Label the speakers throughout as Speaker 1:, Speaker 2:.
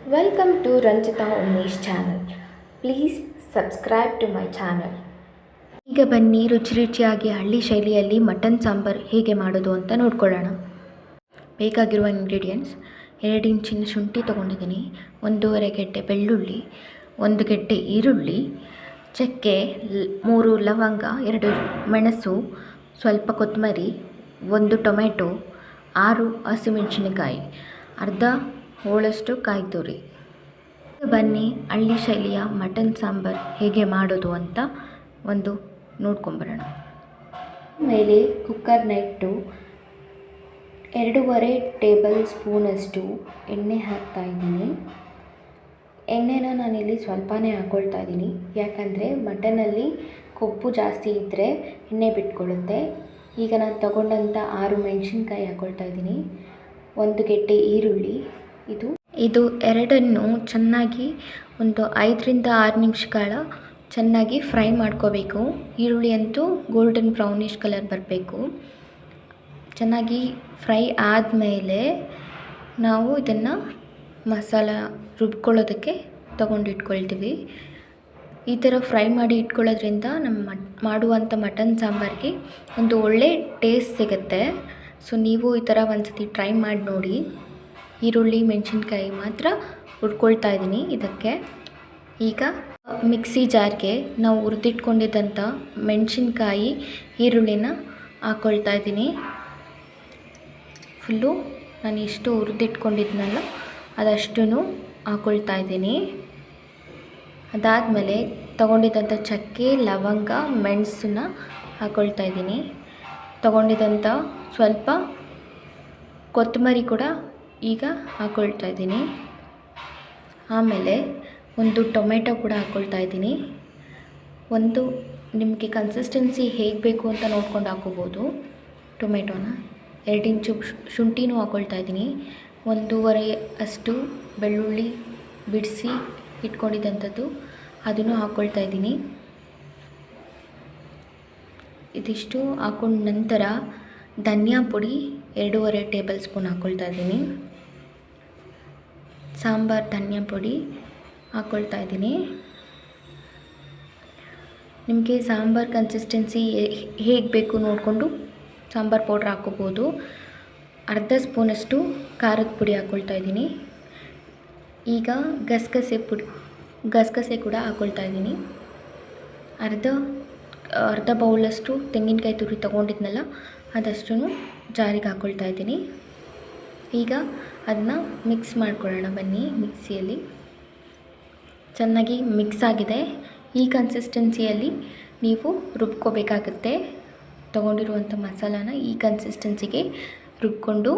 Speaker 1: Welcome to Ranjita Umesh channel. Please subscribe to my channel. ಈಗ ಬನ್ನಿ ರುಚಿ ರುಚಿಯಾಗಿ ಹಳ್ಳಿ ಶೈಲಿಯಲ್ಲಿ ಮಟನ್ ಸಾಂಬಾರ್ ಹೇಗೆ ಮಾಡೋದು ಅಂತ ನೋಡ್ಕೊಳ್ಳೋಣ. ಬೇಕಾಗಿರುವ ಇಂಗ್ರೀಡಿಯೆಂಟ್ಸ್ 2 ಇಂಚಿನ ಶುಂಠಿ ತೊಗೊಂಡಿದ್ದೀನಿ, 1.5 ಗೆಡ್ಡೆ ಬೆಳ್ಳುಳ್ಳಿ, 1 ಗೆಡ್ಡೆ ಈರುಳ್ಳಿ, ಚಕ್ಕೆ, 3 ಲವಂಗ, 2 ಮೆಣಸು, ಸ್ವಲ್ಪ ಕೊತ್ತಂಬರಿ, 1 ಟೊಮೆಟೊ, 6 ಹಸಿಮೆಣಸಿನಕಾಯಿ, ಅರ್ಧ ಹೋಳಷ್ಟು ಕಾಯಿ ತುರಿ. ಬನ್ನಿ ಹಳ್ಳಿ ಶೈಲಿಯ ಮಟನ್ ಸಾಂಬಾರ್ ಹೇಗೆ ಮಾಡೋದು ಅಂತ ಒಂದು ನೋಡ್ಕೊಂಬರೋಣ. ಮೇಲೆ ಕುಕ್ಕರ್ನ ಇಟ್ಟು 2.5 ಟೇಬಲ್ ಸ್ಪೂನಷ್ಟು ಎಣ್ಣೆ ಹಾಕ್ತಾಯಿದ್ದೀನಿ. ಎಣ್ಣೆನ ನಾನಿಲ್ಲಿ ಸ್ವಲ್ಪನೇ ಹಾಕ್ಕೊಳ್ತಾ ಇದ್ದೀನಿ, ಯಾಕಂದರೆ ಮಟನಲ್ಲಿ ಕೊಬ್ಬು ಜಾಸ್ತಿ ಇದ್ದರೆ ಎಣ್ಣೆ ಬಿಟ್ಕೊಳ್ಳುತ್ತೆ. ಈಗ ನಾನು ತಗೊಂಡಂಥ 6 ಮೆಣಸಿನ್ಕಾಯಿ ಹಾಕ್ಕೊಳ್ತಾ ಇದ್ದೀನಿ, 1 ಗೆಡ್ಡೆ ಈರುಳ್ಳಿ. ಇದು ಎರಡನ್ನು ಚೆನ್ನಾಗಿ ಒಂದು 5ರಿಂದ 6 ನಿಮಿಷ ಕಾಲ ಚೆನ್ನಾಗಿ ಫ್ರೈ ಮಾಡ್ಕೋಬೇಕು. ಈರುಳ್ಳಿ ಅಂತೂ ಗೋಲ್ಡನ್ ಬ್ರೌನಿಷ್ ಕಲರ್ ಬರಬೇಕು. ಚೆನ್ನಾಗಿ ಫ್ರೈ ಆದಮೇಲೆ ನಾವು ಇದನ್ನು ಮಸಾಲ ರುಬ್ಕೊಳ್ಳೋದಕ್ಕೆ ತೊಗೊಂಡಿಟ್ಕೊಳ್ತೀವಿ. ಈ ಥರ ಫ್ರೈ ಮಾಡಿ ಇಟ್ಕೊಳ್ಳೋದ್ರಿಂದ ನಮ್ಮ ಮಾಡುವಂಥ ಮಟನ್ ಸಾಂಬಾರಿಗೆ ಒಂದು ಒಳ್ಳೆ ಟೇಸ್ಟ್ ಸಿಗುತ್ತೆ. ಸೊ ನೀವು ಈ ಥರ ಒಂದು ಸತಿ ಟ್ರೈ ಮಾಡಿ ನೋಡಿ. ಈರುಳ್ಳಿ ಮೆಣಸಿನ್ಕಾಯಿ ಮಾತ್ರ ಹುರ್ಕೊಳ್ತಾ ಇದ್ದೀನಿ ಇದಕ್ಕೆ. ಈಗ ಮಿಕ್ಸಿ ಜಾರ್ಗೆ ನಾವು ಹುರಿದಿಟ್ಕೊಂಡಿದ್ದಂಥ ಮೆಣಸಿನ್ಕಾಯಿ ಈರುಳ್ಳಿನ ಹಾಕ್ಕೊಳ್ತಾ ಇದ್ದೀನಿ. ಫುಲ್ಲು ನಾನು ಎಷ್ಟು ಹುರಿದಿಟ್ಕೊಂಡಿದ್ನಲ್ಲ ಅದಷ್ಟೂ ಹಾಕ್ಕೊಳ್ತಾ ಇದ್ದೀನಿ. ಅದಾದಮೇಲೆ ತೊಗೊಂಡಿದ್ದಂಥ ಚಕ್ಕೆ, ಲವಂಗ, ಮೆಣಸನ್ನ ಹಾಕ್ಕೊಳ್ತಾ ಇದ್ದೀನಿ. ತೊಗೊಂಡಿದ್ದಂಥ ಸ್ವಲ್ಪ ಕೊತ್ತಂಬರಿ ಕೂಡ ಈಗ ಹಾಕ್ಕೊಳ್ತಾ ಇದ್ದೀನಿ. ಆಮೇಲೆ 1 ಟೊಮೆಟೊ ಕೂಡ ಹಾಕ್ಕೊಳ್ತಾ ಇದ್ದೀನಿ. ನಿಮಗೆ ಕನ್ಸಿಸ್ಟೆನ್ಸಿ ಹೇಗೆ ಬೇಕು ಅಂತ ನೋಡ್ಕೊಂಡು ಹಾಕ್ಕೋಬೋದು ಟೊಮೆಟೊನ. 2 ಇಂಚು ಶುಂಠಿನೂ ಹಾಕ್ಕೊಳ್ತಾ ಇದ್ದೀನಿ. 1.5 ಅಷ್ಟು ಬೆಳ್ಳುಳ್ಳಿ ಬಿಡಿಸಿ ಇಟ್ಕೊಂಡಿದ್ದಂಥದ್ದು ಅದನ್ನು ಹಾಕ್ಕೊಳ್ತಾ ಇದ್ದೀನಿ. ಇದಿಷ್ಟು ಹಾಕ್ಕೊಂಡ ನಂತರ ಧನಿಯಾ ಪುಡಿ 2.5 ಟೇಬಲ್ ಸ್ಪೂನ್ ಹಾಕ್ಕೊಳ್ತಾ ಇದ್ದೀನಿ. ಸಾಂಬಾರ್ ಧನಿಯಾ ಪುಡಿ ಹಾಕ್ಕೊಳ್ತಾ ಇದ್ದೀನಿ. ನಿಮಗೆ ಸಾಂಬಾರ್ ಕನ್ಸಿಸ್ಟೆನ್ಸಿ ಹೇಗೆ ಬೇಕು ನೋಡಿಕೊಂಡು ಸಾಂಬಾರ್ ಪೌಡ್ರ್ ಹಾಕ್ಕೋಬೋದು. ಅರ್ಧ ಸ್ಪೂನಷ್ಟು ಖಾರದ ಪುಡಿ ಹಾಕ್ಕೊಳ್ತಾ ಇದ್ದೀನಿ. ಈಗ ಗಸಗಸೆ ಕೂಡ ಹಾಕ್ಕೊಳ್ತಾ ಇದ್ದೀನಿ. ಅರ್ಧ ಬೌಲಷ್ಟು ತೆಂಗಿನಕಾಯಿ ತುರಿ ತೊಗೊಂಡಿದ್ನಲ್ಲ ಅದಷ್ಟು ಜಾರಿಗೆ ಹಾಕ್ಕೊಳ್ತಾ ಇದ್ದೀನಿ. ಈಗ ಅದನ್ನ ಮಿಕ್ಸ್ ಮಾಡ್ಕೊಳ್ಳೋಣ ಬನ್ನಿ. ಮಿಕ್ಸಿಯಲ್ಲಿ ಚೆನ್ನಾಗಿ ಮಿಕ್ಸ್ ಆಗಿದೆ. ಈ ಕನ್ಸಿಸ್ಟೆನ್ಸಿಯಲ್ಲಿ ನೀವು ರುಬ್ಕೋಬೇಕಾಗುತ್ತೆ. ತೊಗೊಂಡಿರುವಂಥ ಮಸಾಲಾನ ಈ ಕನ್ಸಿಸ್ಟೆನ್ಸಿಗೆ ರುಬ್ಕೊಂಡು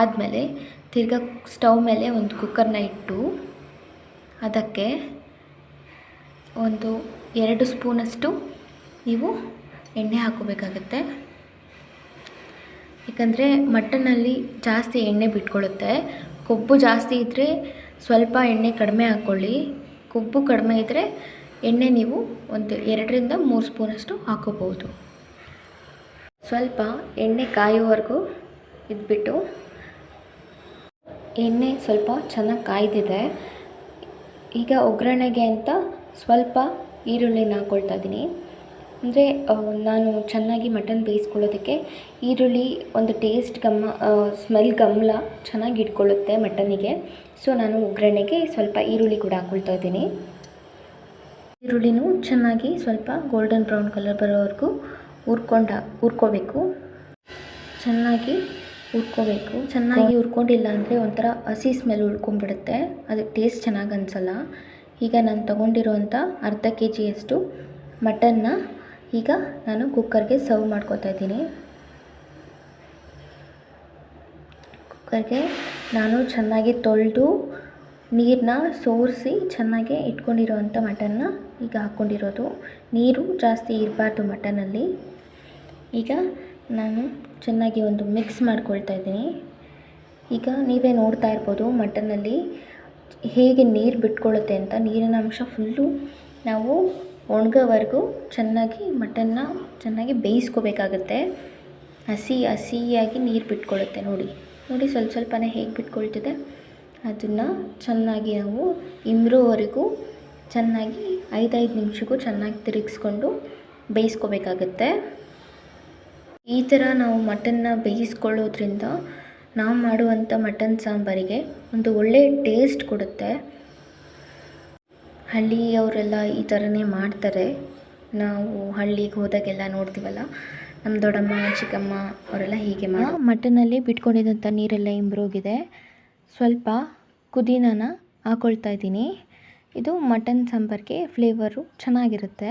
Speaker 1: ಆದಮೇಲೆ ತಿರ್ಗಾ ಸ್ಟವ್ ಮೇಲೆ ಒಂದು ಕುಕ್ಕರ್ನ ಇಟ್ಟು ಅದಕ್ಕೆ 2 ಸ್ಪೂನಷ್ಟು ನೀವು ಎಣ್ಣೆ ಹಾಕ್ಕೋಬೇಕಾಗತ್ತೆ. ಯಾಕಂದರೆ ಮಟನಲ್ಲಿ ಜಾಸ್ತಿ ಎಣ್ಣೆ ಬಿಟ್ಕೊಳ್ಳುತ್ತೆ. ಕೊಬ್ಬು ಜಾಸ್ತಿ ಇದ್ದರೆ ಸ್ವಲ್ಪ ಎಣ್ಣೆ ಕಡಿಮೆ ಹಾಕ್ಕೊಳ್ಳಿ. ಕೊಬ್ಬು ಕಡಿಮೆ ಇದ್ದರೆ ಎಣ್ಣೆ ನೀವು 2ರಿಂದ 3 ಸ್ಪೂನಷ್ಟು ಹಾಕ್ಕೋಬೋದು. ಸ್ವಲ್ಪ ಎಣ್ಣೆ ಕಾಯುವವರೆಗೂ ಇದ್ಬಿಟ್ಟು ಎಣ್ಣೆ ಸ್ವಲ್ಪ ಚೆನ್ನಾಗಿ ಕಾಯ್ದಿದೆ. ಈಗ ಒಗ್ಗರಣೆಗೆ ಅಂತ ಸ್ವಲ್ಪ ಈರುಳ್ಳಿನ ಹಾಕ್ಕೊಳ್ತಾ ಇದ್ದೀನಿ. ಅಂದರೆ ನಾನು ಚೆನ್ನಾಗಿ ಮಟನ್ ಬೇಯಿಸ್ಕೊಳ್ಳೋದಕ್ಕೆ ಈರುಳ್ಳಿ ಒಂದು ಟೇಸ್ಟ್ ಸ್ಮೆಲ್ ಗಮಲ ಚೆನ್ನಾಗಿ ಇಟ್ಕೊಳ್ಳುತ್ತೆ ಮಟನಿಗೆ. ಸೊ ನಾನು ಒಗ್ಗರಣೆಗೆ ಸ್ವಲ್ಪ ಈರುಳ್ಳಿ ಕೂಡ ಹಾಕ್ಕೊಳ್ತಾ ಇದ್ದೀನಿ. ಈರುಳ್ಳಿನೂ ಚೆನ್ನಾಗಿ ಸ್ವಲ್ಪ ಗೋಲ್ಡನ್ ಬ್ರೌನ್ ಕಲರ್ ಬರೋವರೆಗೂ ಹುರ್ಕೋಬೇಕು. ಚೆನ್ನಾಗಿ ಹುರ್ಕೊಂಡಿಲ್ಲ ಅಂದರೆ ಒಂಥರ ಹಸಿ ಸ್ಮೆಲ್ ಉಳ್ಕೊಂಡ್ಬಿಡುತ್ತೆ, ಅದಕ್ಕೆ ಟೇಸ್ಟ್ ಚೆನ್ನಾಗಿ ಅನಿಸಲ್ಲ. ಈಗ ನಾನು ತೊಗೊಂಡಿರೋಂಥ ಅರ್ಧ kgಯಷ್ಟು ಮಟನ್ನ ಈಗ ನಾನು ಕುಕ್ಕರ್ಗೆ ಸರ್ವ್ ಮಾಡ್ಕೊತಾ ಇದ್ದೀನಿ. ಕುಕ್ಕರ್ಗೆ ನಾನು ಚೆನ್ನಾಗಿ ತೊಳೆದು ನೀರನ್ನ ಸೋರಿಸಿ ಚೆನ್ನಾಗಿ ಇಟ್ಕೊಂಡಿರೋವಂಥ ಮಟನ್ನ ಈಗ ಹಾಕ್ಕೊಂಡಿರೋದು. ನೀರು ಜಾಸ್ತಿ ಇರಬಾರ್ದು ಮಟನಲ್ಲಿ. ಈಗ ನಾನು ಚೆನ್ನಾಗಿ ಒಂದು ಮಿಕ್ಸ್ ಮಾಡ್ಕೊಳ್ತಾ ಇದ್ದೀನಿ. ಈಗ ನೀವೇ ನೋಡ್ತಾ ಇರ್ಬೋದು ಮಟನಲ್ಲಿ ಹೇಗೆ ನೀರು ಬಿಟ್ಕೊಳ್ಳುತ್ತೆ ಅಂತ. ನೀರಿನ ಅಂಶ ಫುಲ್ಲು ನಾವು ಒಣಗೋವರೆಗೂ ಚೆನ್ನಾಗಿ ಮಟನ್ನ ಚೆನ್ನಾಗಿ ಬೇಯಿಸ್ಕೋಬೇಕಾಗತ್ತೆ. ಹಸಿಯಾಗಿ ನೀರು ಬಿಟ್ಕೊಳ್ಳುತ್ತೆ. ನೋಡಿ ಸ್ವಲ್ಪ ಸ್ವಲ್ಪನೇ ಹೇಗೆ ಬಿಟ್ಕೊಳ್ತಿದೆ. ಅದನ್ನು ಚೆನ್ನಾಗಿ ನಾವು ಇಮ್ರೋವರೆಗೂ ಚೆನ್ನಾಗಿ 5 ನಿಮಿಷಕ್ಕೂ ಚೆನ್ನಾಗಿ ತಿರುಗಿಸ್ಕೊಂಡು ಬೇಯಿಸ್ಕೋಬೇಕಾಗತ್ತೆ. ಈ ಥರ ನಾವು ಮಟನ್ನ ಬೇಯಿಸ್ಕೊಳ್ಳೋದ್ರಿಂದ ನಾವು ಮಾಡುವಂಥ ಮಟನ್ ಸಾಂಬಾರಿಗೆ ಒಂದು ಒಳ್ಳೆಯ ಟೇಸ್ಟ್ ಕೊಡುತ್ತೆ. ಹಳ್ಳಿಯವರೆಲ್ಲ ಈ ಥರನೇ ಮಾಡ್ತಾರೆ. ನಾವು ಹಳ್ಳಿಗೆ ಹೋದಾಗೆಲ್ಲ ನೋಡ್ತೀವಲ್ಲ, ನಮ್ಮ ದೊಡ್ಡಮ್ಮ ಚಿಕ್ಕಮ್ಮ ಅವರೆಲ್ಲ ಹೀಗೆ ಮಟನಲ್ಲಿ ಬಿಟ್ಕೊಂಡಿದ್ದಂಥ ನೀರೆಲ್ಲ ಇಂಬ್ರೋಗಿದೆ. ಸ್ವಲ್ಪ ಪುದೀನಾನ ಹಾಕ್ಕೊಳ್ತಾ ಇದ್ದೀನಿ. ಇದು ಮಟನ್ ಸಾಂಬಾರಿಗೆ ಫ್ಲೇವರು ಚೆನ್ನಾಗಿರುತ್ತೆ.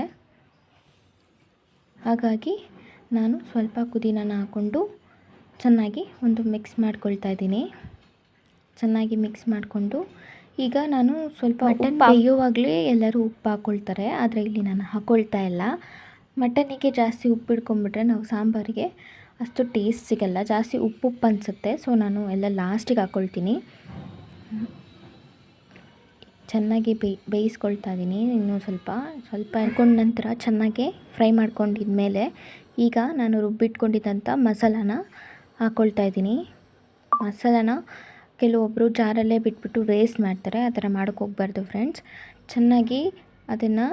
Speaker 1: ಹಾಗಾಗಿ ನಾನು ಸ್ವಲ್ಪ ಪುದೀನಾನ ಹಾಕ್ಕೊಂಡು ಚೆನ್ನಾಗಿ ಒಂದು ಮಿಕ್ಸ್ ಮಾಡ್ಕೊಳ್ತಾ ಇದ್ದೀನಿ. ಚೆನ್ನಾಗಿ ಮಿಕ್ಸ್ ಮಾಡಿಕೊಂಡು ಈಗ ನಾನು ಸ್ವಲ್ಪ ಮಟನ್ ಬೇಯುವಾಗಲೇ ಎಲ್ಲರೂ ಉಪ್ಪು ಹಾಕ್ಕೊಳ್ತಾರೆ, ಆದರೆ ಇಲ್ಲಿ ನಾನು ಹಾಕ್ಕೊಳ್ತಾ ಇಲ್ಲ. ಮಟನಿಗೆ ಜಾಸ್ತಿ ಉಪ್ಪು ಹಿಡ್ಕೊಂಬಿಟ್ರೆ ನಾವು ಸಾಂಬಾರಿಗೆ ಅಷ್ಟು ಟೇಸ್ಟ್ ಸಿಗಲ್ಲ, ಜಾಸ್ತಿ ಉಪ್ಪು ಅನಿಸುತ್ತೆ. ಸೊ ನಾನು ಎಲ್ಲ ಲಾಸ್ಟಿಗೆ ಹಾಕ್ಕೊಳ್ತೀನಿ. ಚೆನ್ನಾಗಿ ಬೇಯಿಸ್ಕೊಳ್ತಾ ಇದ್ದೀನಿ. ಇನ್ನೂ ಸ್ವಲ್ಪ ಹಾಕ್ಕೊಂಡ ನಂತರ ಚೆನ್ನಾಗಿ ಫ್ರೈ ಮಾಡ್ಕೊಂಡಿದ್ಮೇಲೆ ಈಗ ನಾನು ರುಬ್ಬಿಟ್ಕೊಂಡಿದ್ದಂಥ ಮಸಾಲಾನ ಹಾಕ್ಕೊಳ್ತಾ ಇದ್ದೀನಿ. ಮಸಾಲಾನ ಕೆಲವೊಬ್ಬರು ಜಾರಲ್ಲೇ ಬಿಟ್ಬಿಟ್ಟು ವೇಸ್ಟ್ ಮಾಡ್ತಾರೆ. ಆ ಥರ ಮಾಡೋಕ್ಕೆ ಹೋಗ್ಬಾರ್ದು ಫ್ರೆಂಡ್ಸ್. ಚೆನ್ನಾಗಿ ಅದನ್ನು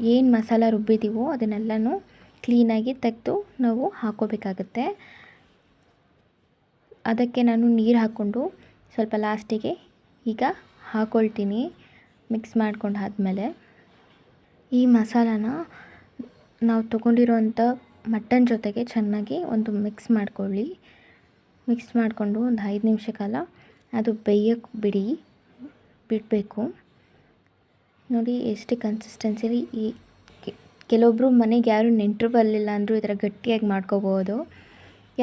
Speaker 1: ಏನು ಮಸಾಲ ರುಬ್ಬಿದ್ದೀವೋ ಅದನ್ನೆಲ್ಲನೂ ಕ್ಲೀನಾಗಿ ತೆಗೆದು ನಾವು ಹಾಕ್ಕೋಬೇಕಾಗತ್ತೆ. ಅದಕ್ಕೆ ನಾನು ನೀರು ಹಾಕ್ಕೊಂಡು ಸ್ವಲ್ಪ ಲಾಸ್ಟಿಗೆ ಈಗ ಹಾಕ್ಕೊಳ್ತೀನಿ. ಮಿಕ್ಸ್ ಮಾಡ್ಕೊಂಡು ಆದಮೇಲೆ ಈ ಮಸಾಲಾನ ನಾವು ತೊಗೊಂಡಿರೋಂಥ ಮಟನ್ ಜೊತೆಗೆ ಚೆನ್ನಾಗಿ ಒಂದು ಮಿಕ್ಸ್ ಮಾಡ್ಕೊಳ್ಳಿ. ಮಿಕ್ಸ್ ಮಾಡಿಕೊಂಡು ಒಂದು 5 ನಿಮಿಷ ಕಾಲ ಅದು ಬೇಯಕ್ಕೆ ಬಿಡಬೇಕು. ನೋಡಿ ಎಷ್ಟು ಕನ್ಸಿಸ್ಟೆನ್ಸಿಲಿ. ಕೆಲವೊಬ್ಬರು ಮನೆಗೆ ಯಾರು ನೆಂಟರು ಬರಲಿಲ್ಲ ಅಂದರೂ ಈ ಥರ ಗಟ್ಟಿಯಾಗಿ ಮಾಡ್ಕೋಬೋದು.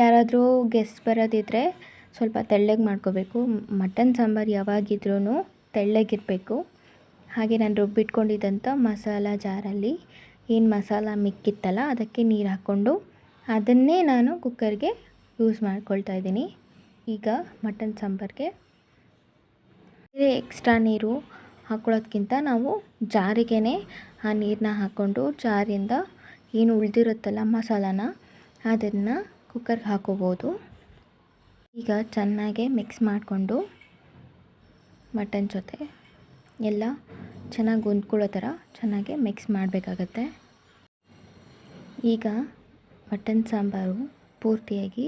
Speaker 1: ಯಾರಾದರೂ ಗೆಸ್ಟ್ ಬರೋದಿದ್ದರೆ ಸ್ವಲ್ಪ ತೆಳ್ಳಗೆ ಮಾಡ್ಕೋಬೇಕು. ಮಟನ್ ಸಾಂಬಾರು ಯಾವಾಗಿದ್ರೂ ತೆಳ್ಳಗಿರಬೇಕು. ಹಾಗೆ ನಾನು ರುಬ್ಬಿಟ್ಕೊಂಡಿದ್ದಂಥ ಮಸಾಲ ಜಾರಲ್ಲಿ ಏನು ಮಸಾಲ ಮಿಕ್ಕಿತ್ತಲ್ಲ ಅದಕ್ಕೆ ನೀರು ಹಾಕ್ಕೊಂಡು ಅದನ್ನೇ ನಾನು ಕುಕ್ಕರ್ಗೆ ಯೂಸ್ ಮಾಡ್ಕೊಳ್ತಾ ಇದ್ದೀನಿ. ಈಗ ಮಟನ್ ಸಾಂಬಾರಿಗೆ ಎಕ್ಸ್ಟ್ರಾ ನೀರು ಹಾಕ್ಕೊಳ್ಳೋದ್ಕಿಂತ ನಾವು ಜಾರಿಗೇ ಆ ನೀರನ್ನ ಹಾಕ್ಕೊಂಡು ಜಾರಿಂದ ಏನು ಉಳಿದಿರುತ್ತಲ್ಲ ಮಸಾಲಾನ ಅದನ್ನು ಕುಕ್ಕರ್ಗೆ ಹಾಕೋಬೋದು. ಈಗ ಚೆನ್ನಾಗೆ ಮಿಕ್ಸ್ ಮಾಡಿಕೊಂಡು ಮಟನ್ ಜೊತೆ ಎಲ್ಲ ಚೆನ್ನಾಗಿ ಹೊಂದ್ಕೊಳ್ಳೋ ಥರ ಚೆನ್ನಾಗಿ ಮಿಕ್ಸ್ ಮಾಡಬೇಕಾಗತ್ತೆ. ಈಗ ಮಟನ್ ಸಾಂಬಾರು ಪೂರ್ತಿಯಾಗಿ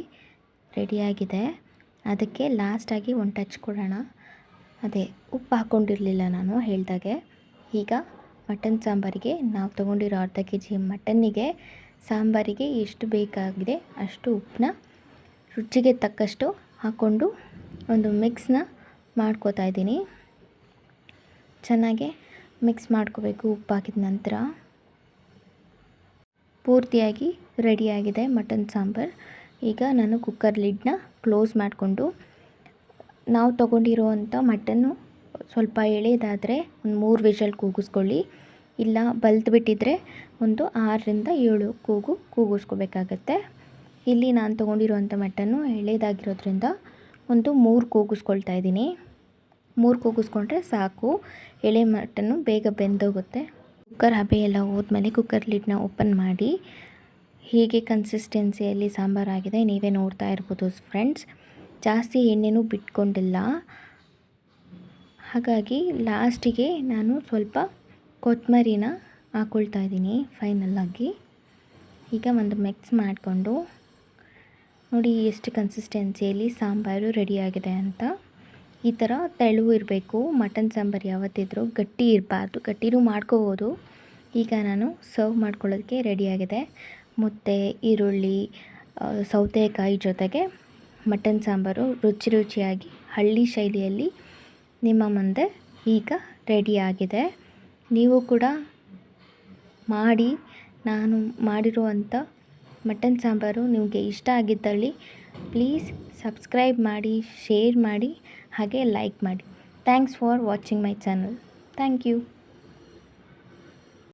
Speaker 1: ರೆಡಿಯಾಗಿದೆ. ಅದಕ್ಕೆ ಲಾಸ್ಟಾಗಿ ಒಂದು ಟಚ್ ಕೊಡೋಣ. ಅದೇ ಉಪ್ಪು ಹಾಕ್ಕೊಂಡಿರಲಿಲ್ಲ ನಾನು ಹೇಳಿದಾಗೆ. ಈಗ ಮಟನ್ ಸಾಂಬಾರಿಗೆ ನಾವು ತೊಗೊಂಡಿರೋ ಅರ್ಧ kg ಮಟನ್ನಿಗೆ ಸಾಂಬಾರಿಗೆ ಎಷ್ಟು ಬೇಕಾಗಿದೆ ಅಷ್ಟು ಉಪ್ಪನ್ನ ರುಚಿಗೆ ತಕ್ಕಷ್ಟು ಹಾಕ್ಕೊಂಡು ಒಂದು ಮಿಕ್ಸ್ನ ಮಾಡ್ಕೋತಾ ಇದ್ದೀನಿ. ಚೆನ್ನಾಗೆ ಮಿಕ್ಸ್ ಮಾಡ್ಕೋಬೇಕು. ಉಪ್ಪು ಹಾಕಿದ ನಂತರ ಪೂರ್ತಿಯಾಗಿ ರೆಡಿಯಾಗಿದೆ ಮಟನ್ ಸಾಂಬಾರು. ಈಗ ನಾನು ಕುಕ್ಕರ್ ಲಿಡ್ನ ಕ್ಲೋಸ್ ಮಾಡಿಕೊಂಡು ನಾವು ತೊಗೊಂಡಿರುವಂಥ ಮಟನ್ನು ಸ್ವಲ್ಪ ಎಳೆದಾದರೆ ಒಂದು 3 ವಿಷಲ್ ಕೂಗಿಸ್ಕೊಳ್ಳಿ. ಇಲ್ಲ ಬಲ್ತ್ಬಿಟ್ಟಿದ್ರೆ ಒಂದು 6ರಿಂದ 7 ಕೂಗಿಸ್ಕೋಬೇಕಾಗತ್ತೆ. ಇಲ್ಲಿ ನಾನು ತೊಗೊಂಡಿರುವಂಥ ಮಟನ್ನು ಎಳೆದಾಗಿರೋದ್ರಿಂದ ಒಂದು 3 ಕೂಗಿಸ್ಕೊಳ್ತಾ ಇದ್ದೀನಿ. 3 ಕೂಗಿಸ್ಕೊಂಡ್ರೆ ಸಾಕು. ಎಳೆ ಮಟನ್ನು ಬೇಗ ಬೆಂದೋಗುತ್ತೆ. ಕುಕ್ಕರ್ ಹಬೆ ಎಲ್ಲ ಹೋದ್ಮೇಲೆ ಕುಕ್ಕರ್ ಲಿಡ್ನ ಓಪನ್ ಮಾಡಿ ಹೀಗೆ ಕನ್ಸಿಸ್ಟೆನ್ಸಿಯಲ್ಲಿ ಸಾಂಬಾರಾಗಿದೆ. ನೀವೇ ನೋಡ್ತಾ ಇರ್ಬೋದು ಫ್ರೆಂಡ್ಸ್. ಜಾಸ್ತಿ ಎಣ್ಣೆನೂ ಬಿಟ್ಕೊಂಡಿಲ್ಲ. ಹಾಗಾಗಿ ಲಾಸ್ಟಿಗೆ ನಾನು ಸ್ವಲ್ಪ ಕೊತ್ತಂಬರಿನ ಹಾಕ್ಕೊಳ್ತಾ ಇದ್ದೀನಿ ಫೈನಲ್ಲಾಗಿ. ಈಗ ಒಂದು ಮಿಕ್ಸ್ ಮಾಡಿಕೊಂಡು ನೋಡಿ ಎಷ್ಟು ಕನ್ಸಿಸ್ಟೆನ್ಸಿಯಲ್ಲಿ ಸಾಂಬಾರು ರೆಡಿಯಾಗಿದೆ ಅಂತ. ಈ ಥರ ತೆಳು ಇರಬೇಕು. ಮಟನ್ ಸಾಂಬಾರು ಯಾವತ್ತಿದ್ರೂ ಗಟ್ಟಿ ಇರಬಾರ್ದು. ಗಟ್ಟಿನೂ ಮಾಡ್ಕೋಬೋದು. ಈಗ ನಾನು ಸರ್ವ್ ಮಾಡ್ಕೊಳ್ಳೋದಕ್ಕೆ ರೆಡಿಯಾಗಿದೆ. ಮುದ್ದೆ, ಈರುಳ್ಳಿ, ಸೌತೆಕಾಯಿ ಜೊತೆಗೆ ಮಟನ್ ಸಾಂಬಾರು ರುಚಿಯಾಗಿ ಹಳ್ಳಿ ಶೈಲಿಯಲ್ಲಿ ನಿಮ್ಮ ಮುಂದೆ ಈಗ ರೆಡಿಯಾಗಿದೆ. ನೀವು ಕೂಡ ಮಾಡಿ ನಾನು ಮಾಡಿರುವಂಥ ಮಟನ್ ಸಾಂಬಾರು ನಿಮಗೆ ಇಷ್ಟ ಆಗಿದ್ದಲ್ಲಿ ಪ್ಲೀಸ್ ಸಬ್ಸ್ಕ್ರೈಬ್ ಮಾಡಿ, ಶೇರ್ ಮಾಡಿ, ಹಾಗೆ ಲೈಕ್ ಮಾಡಿ. Thanks for watching my channel. Thank you.